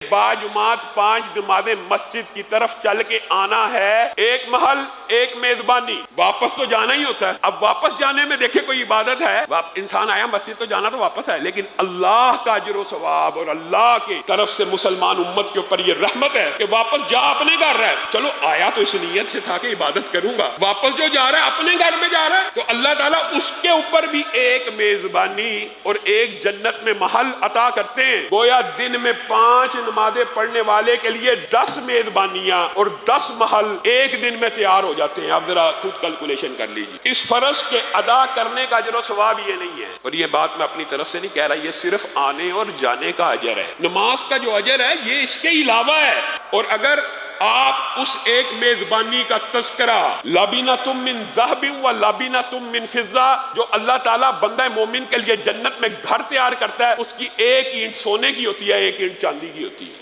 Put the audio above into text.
باجماعت 5 نمازیں مسجد کی طرف چل کے آنا ہے، ایک محل ایک میزبانی، واپس تو جانا ہی ہوتا ہے۔ اب واپس جانے میں دیکھیں کوئی عبادت ہے، انسان آیا مسجد تو جانا تو واپس ہے، لیکن اللہ کا اجر و ثواب اور اللہ کی طرف سے مسلمان امت کے اوپر یہ رحمت ہے کہ واپس جا اپنے گھر رہا ہے۔ چلو آیا تو اس نیت سے تھا کہ عبادت کروں گا، واپس جو جا رہا ہے اپنے گھر میں جا رہا ہے، تو اللہ تعالیٰ اس کے اوپر بھی ایک میزبانی اور ایک جنت میں محل عطا کرتے ہیں۔ گویا دن میں 5 نمازیں پڑھنے والے کے لیے 10 میزبانیاں اور 10 محل ایک دن میں تیار ہو جاتے ہیں۔ آپ ذرا خود کیلکولیشن کر لیجیے۔ اس فرض کے ادا کرنے کا اجر و ثواب یہ نہیں ہے، اور یہ بات میں اپنی طرف سے نہیں کہہ رہا، یہ صرف آنے اور جانے کا اجر ہے۔ نماز کا جو اجر ہے یہ اس کے علاوہ ہے۔ اور اگر آپ اس ایک میزبانی کا تذکرہ لبینۃ من ذہب و لبینۃ من فضہ، جو اللہ تعالیٰ بندہ مومن کے لیے جنت میں گھر تیار کرتا ہے، اس کی ایک اینٹ سونے کی ہوتی ہے، ایک اینٹ چاندی کی ہوتی ہے۔